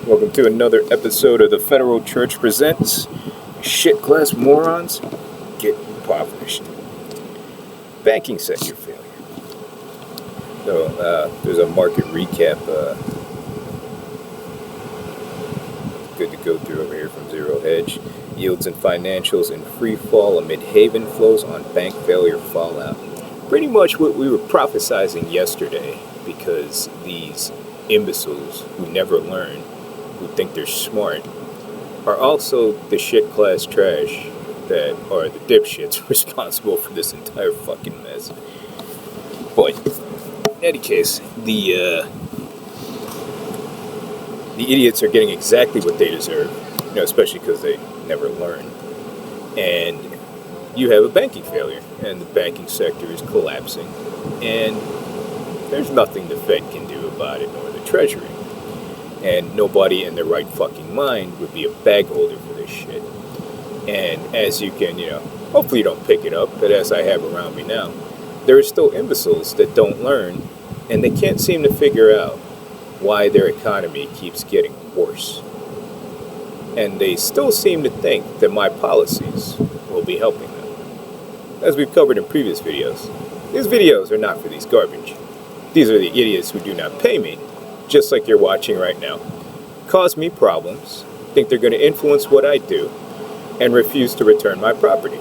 Welcome to another episode of the Federal Church Presents Shit Class Morons Get Impoverished. Banking sector failure. So, there's a market recap good to go through over here from Zero Hedge. Yields and financials in free fall amid haven flows on bank failure fallout. Pretty much what we were prophesizing yesterday, because these imbeciles who never learn, who think they're smart, are also the shit class trash that are the dipshits responsible for this entire fucking mess. But in any case, the idiots are getting exactly what they deserve, especially because they never learn. And you have a banking failure, and the banking sector is collapsing, and there's nothing the Fed can do about it, nor the Treasury. And nobody in their right fucking mind would be a bag holder for this shit. And as you can, hopefully you don't pick it up, but as I have around me now, there are still imbeciles that don't learn, and they can't seem to figure out why their economy keeps getting worse. And they still seem to think that my policies will be helping them. As we've covered in previous videos, these videos are not for these garbage. These are the idiots who do not pay me, just like you're watching right now, cause me problems, think they're going to influence what I do, and refuse to return my property.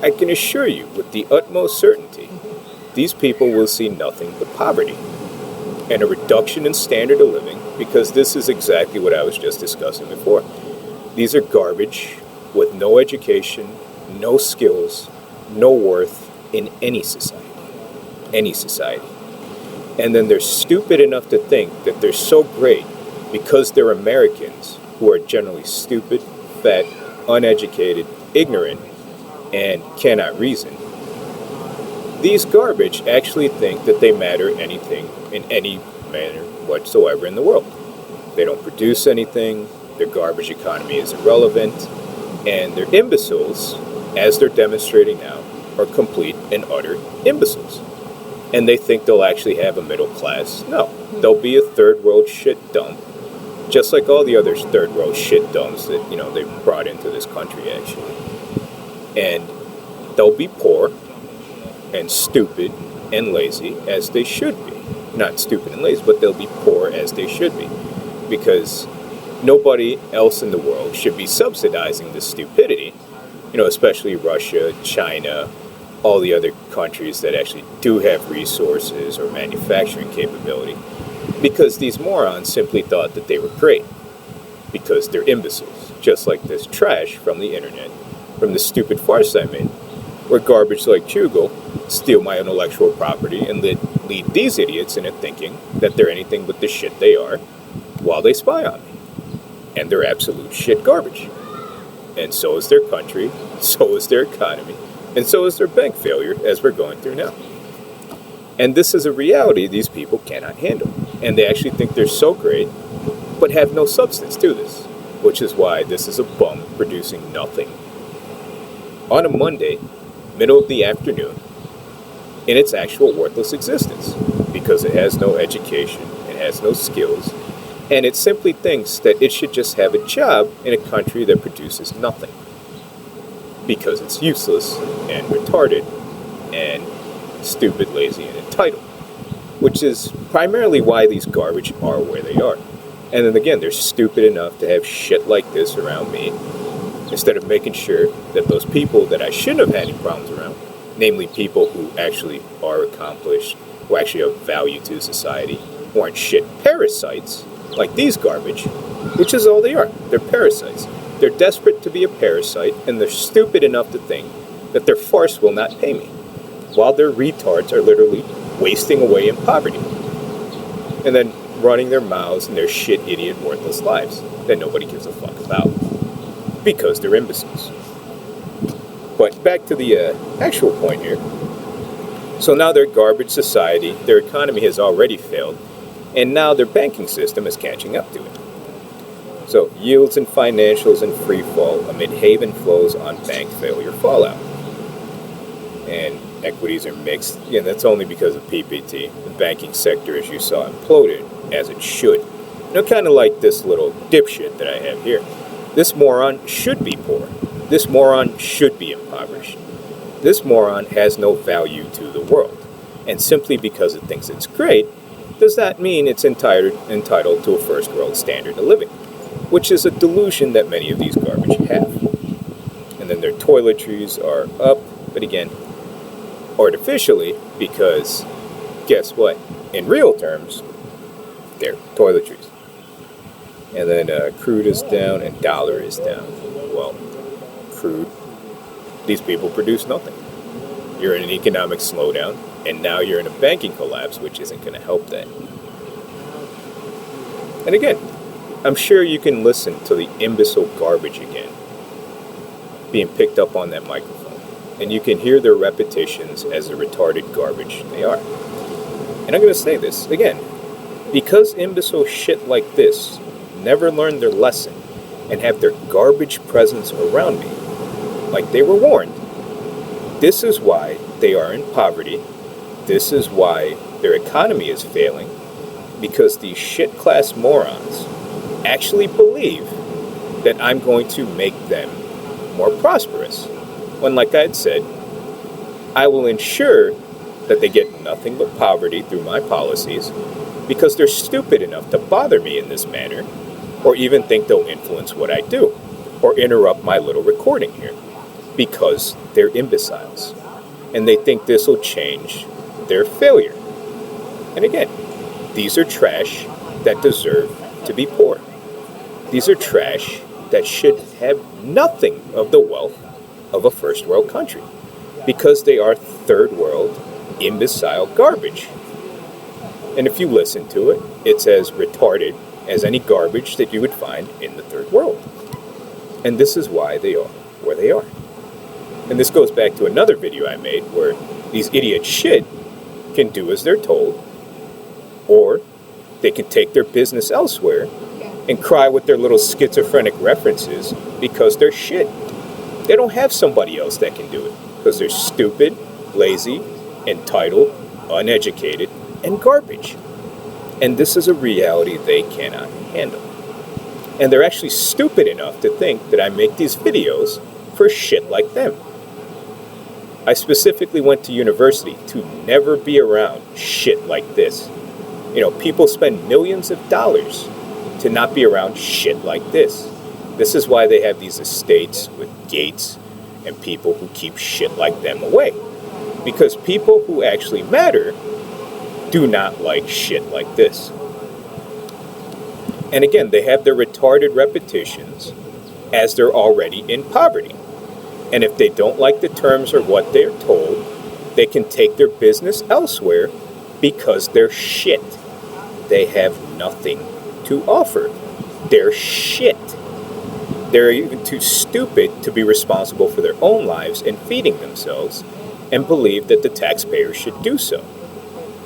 I can assure you with the utmost certainty, these people will see nothing but poverty and a reduction in standard of living, because this is exactly what I was just discussing before. These are garbage with no education, no skills, no worth in any society. Any society. And then they're stupid enough to think that they're so great because they're Americans, who are generally stupid, fat, uneducated, ignorant, and cannot reason. These garbage actually think that they matter anything in any manner whatsoever in the world. They don't produce anything, their garbage economy is irrelevant, and they're imbeciles, as they're demonstrating now, are complete and utter imbeciles. And they think they'll actually have a middle class. No, they'll be a third world shit dump, just like all the other third world shit dumps that, they've brought into this country, actually. And they'll be poor and stupid and lazy, as they should be. Not stupid and lazy, but they'll be poor as they should be. Because nobody else in the world should be subsidizing this stupidity, especially Russia, China, all the other countries that actually do have resources or manufacturing capability, because these morons simply thought that they were great, because they're imbeciles, just like this trash from the internet, from the stupid farce I made, where garbage like Chugel steal my intellectual property and lead these idiots into thinking that they're anything but the shit they are, while they spy on me. And they're absolute shit garbage. And so is their country, so is their economy, and so is their bank failure, as we're going through now. And this is a reality these people cannot handle. And they actually think they're so great, but have no substance to this. Which is why this is a bum producing nothing. On a Monday, middle of the afternoon, in its actual worthless existence. Because it has no education, it has no skills, and it simply thinks that it should just have a job in a country that produces nothing. Because it's useless and retarded and stupid, lazy, and entitled. Which is primarily why these garbage are where they are. And then again, they're stupid enough to have shit like this around me, instead of making sure that those people that I shouldn't have had any problems around, namely people who actually are accomplished, who actually have value to society, who aren't shit parasites, like these garbage, which is all they are. They're parasites. They're desperate to be a parasite, and they're stupid enough to think that their farce will not pay me, while their retards are literally wasting away in poverty, and then running their mouths in their shit, idiot, worthless lives that nobody gives a fuck about, because they're imbeciles. But back to the actual point here. So now they're garbage society, their economy has already failed, and now their banking system is catching up to it. So, yields and financials in free fall amid haven flows on bank failure fallout. And equities are mixed. That's only because of PPT. The banking sector, as you saw, imploded, as it should. Kind of like this little dipshit that I have here. This moron should be poor. This moron should be impoverished. This moron has no value to the world. And simply because it thinks it's great, does not mean it's entitled to a first world standard of living, which is a delusion that many of these garbage have. And then their toiletries are up, but again, artificially, because guess what? In real terms, they're toiletries. And then crude is down and dollar is down. Well, crude, these people produce nothing. You're in an economic slowdown, and now you're in a banking collapse, which isn't going to help that. And again, I'm sure you can listen to the imbecile garbage again being picked up on that microphone, and you can hear their repetitions as the retarded garbage they are. And I'm going to say this again, because imbecile shit like this never learned their lesson and have their garbage presence around me, like they were warned, this is why they are in poverty. This is why their economy is failing, because these shit-class morons actually believe that I'm going to make them more prosperous. When, like I had said, I will ensure that they get nothing but poverty through my policies, because they're stupid enough to bother me in this manner, or even think they'll influence what I do, or interrupt my little recording here, because they're imbeciles. And they think this will change their failure. And again, these are trash that deserve to be poor. These are trash that should have nothing of the wealth of a first world country, because they are third world imbecile garbage. And if you listen to it, it's as retarded as any garbage that you would find in the third world. And this is why they are where they are. And this goes back to another video I made where these idiot shit can do as they're told, or they can take their business elsewhere and cry with their little schizophrenic references because they're shit. They don't have somebody else that can do it because they're stupid, lazy, entitled, uneducated, and garbage. And this is a reality they cannot handle. And they're actually stupid enough to think that I make these videos for shit like them. I specifically went to university to never be around shit like this. You know, people spend millions of dollars to not be around shit like this. This is why they have these estates with gates and people who keep shit like them away. Because people who actually matter do not like shit like this. And again, they have their retarded repetitions as they're already in poverty. And if they don't like the terms or what they're told, they can take their business elsewhere because they're shit. They have nothing to offer. They're shit. They're even too stupid to be responsible for their own lives and feeding themselves and believe that the taxpayer should do so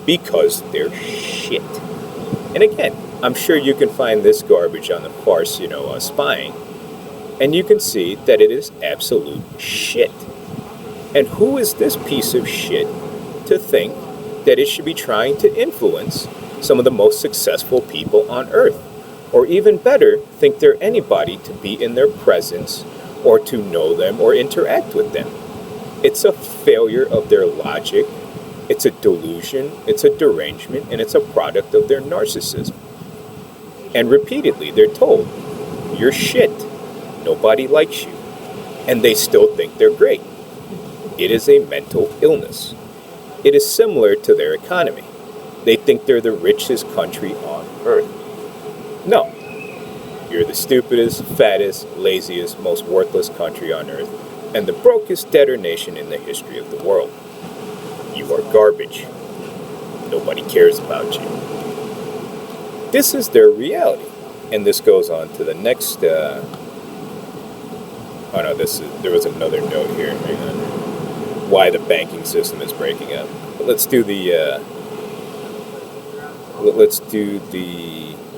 because they're shit. And again, I'm sure you can find this garbage on the farce, spying, and you can see that it is absolute shit. And who is this piece of shit to think that it should be trying to influence some of the most successful people on earth? Or even better, think they're anybody to be in their presence or to know them or interact with them. It's a failure of their logic, it's a delusion, it's a derangement, and it's a product of their narcissism. And repeatedly, they're told, you're shit. Nobody likes you. And they still think they're great. It is a mental illness. It is similar to their economy. They think they're the richest country on earth. No. You're the stupidest, fattest, laziest, most worthless country on earth, and the brokest debtor nation in the history of the world. You are garbage. Nobody cares about you. This is their reality. And this goes on to the next... there was another note here. Why the banking system is breaking up. But let's do the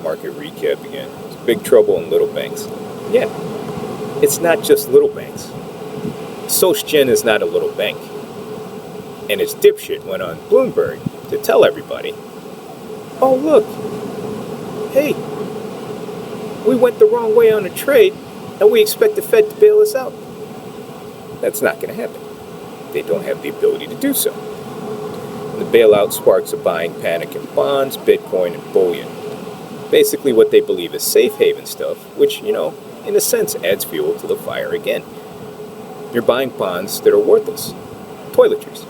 market recap again. It's big trouble in little banks. Yeah, it's not just little banks. SocGen is not a little bank. And its dipshit went on Bloomberg to tell everybody, oh look, hey, we went the wrong way on a trade and we expect the Fed to bail us out. That's not going to happen. They don't have the ability to do so. The bailout sparks a buying panic in bonds, Bitcoin, and bullion. Basically what they believe is safe haven stuff, which, in a sense adds fuel to the fire again. You're buying bonds that are worthless. Toiletries.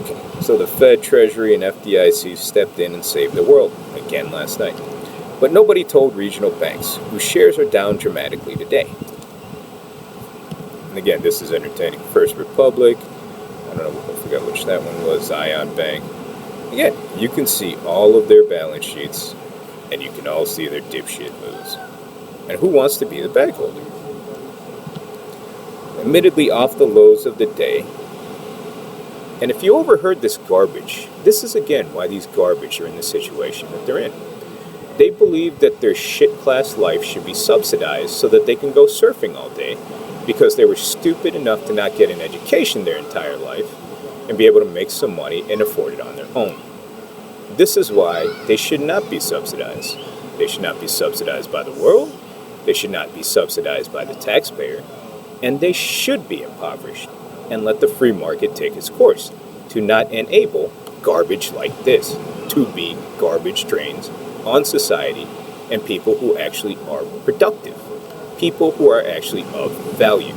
Okay. So the Fed, Treasury, and FDIC stepped in and saved the world, again last night. But nobody told regional banks, whose shares are down dramatically today. And again, this is entertaining. First Republic, I don't know, I forgot which that one was, Zion Bank. Again, you can see all of their balance sheets, and you can all see their dipshit moves. And who wants to be the bag holder? Admittedly off the lows of the day. And if you overheard this garbage, this is again why these garbage are in the situation that they're in. They believe that their shit-class life should be subsidized so that they can go surfing all day because they were stupid enough to not get an education their entire life and be able to make some money and afford it on their own. This is why they should not be subsidized. They should not be subsidized by the world. They should not be subsidized by the taxpayer. And they should be impoverished and let the free market take its course to not enable garbage like this to be garbage drains on society and people who actually are productive, people who are actually of value,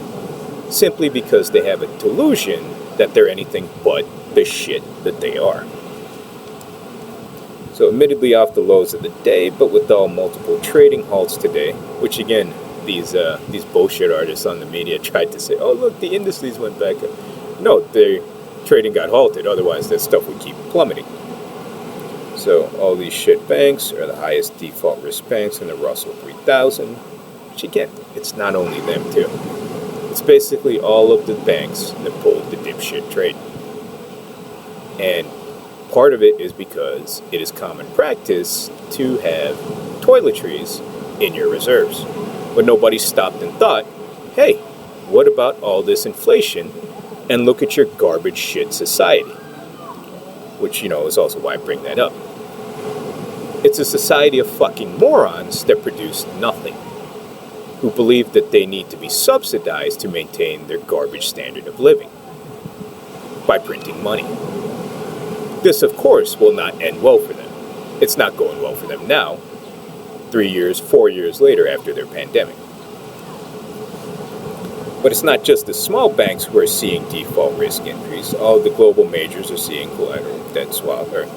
simply because they have a delusion that they're anything but the shit that they are. So admittedly off the lows of the day, but with all multiple trading halts today, which again, these bullshit artists on the media tried to say, oh look, the indices went back up. No, their trading got halted, otherwise that stuff would keep plummeting. So all these shit banks are the highest default risk banks in the Russell 3000, which again, it's not only them too. It's basically all of the banks that pulled the dipshit trade. And part of it is because it is common practice to have toiletries in your reserves. But nobody stopped and thought, hey, what about all this inflation? And look at your garbage shit society. Which, is also why I bring that up. It's a society of fucking morons that produce nothing, who believe that they need to be subsidized to maintain their garbage standard of living by printing money. This, of course, will not end well for them. It's not going well for them now, 3 years, 4 years later after their pandemic. But it's not just the small banks who are seeing default risk increase. All of the global majors are seeing collateral debt swap or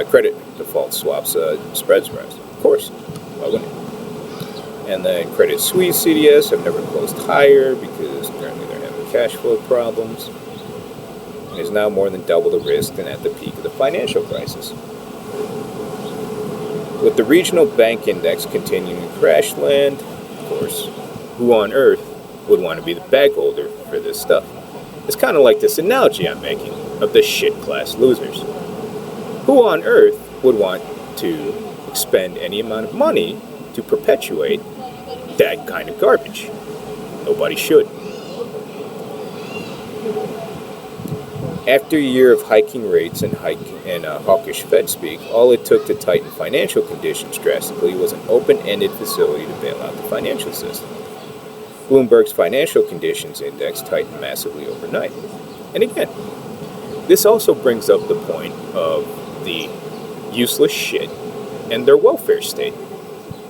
credit default swaps spreads rise. Of course, why wouldn't it? And then Credit Suisse CDS have never closed higher because apparently they're having cash flow problems. And is now more than double the risk than at the peak of the financial crisis. With the regional bank index continuing to crash land, of course, who on earth would want to be the bag holder for this stuff? It's kind of like this analogy I'm making of the shit class losers. Who on earth would want to expend any amount of money to perpetuate that kind of garbage? Nobody should. After a year of hiking rates and hawkish Fed speak, all it took to tighten financial conditions drastically was an open-ended facility to bail out the financial system. Bloomberg's Financial Conditions Index tightened massively overnight. And again, this also brings up the point of the useless shit and their welfare state.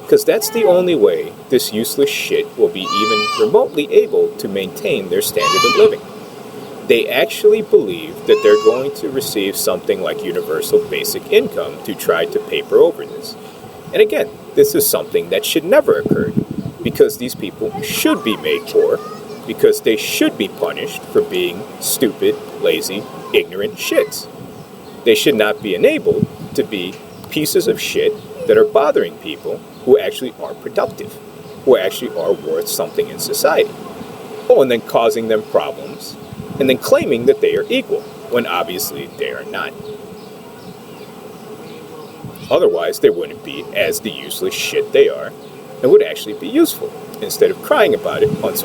Because that's the only way this useless shit will be even remotely able to maintain their standard of living. They actually believe that they're going to receive something like universal basic income to try to paper over this. And again, this is something that should never occur, because these people should be made poor, because they should be punished for being stupid, lazy, ignorant shits. They should not be enabled to be pieces of shit that are bothering people who actually are productive, who actually are worth something in society. Oh, and then causing them problems, and then claiming that they are equal, when obviously they are not. Otherwise, they wouldn't be as the useless shit they are, and would actually be useful, instead of crying about it on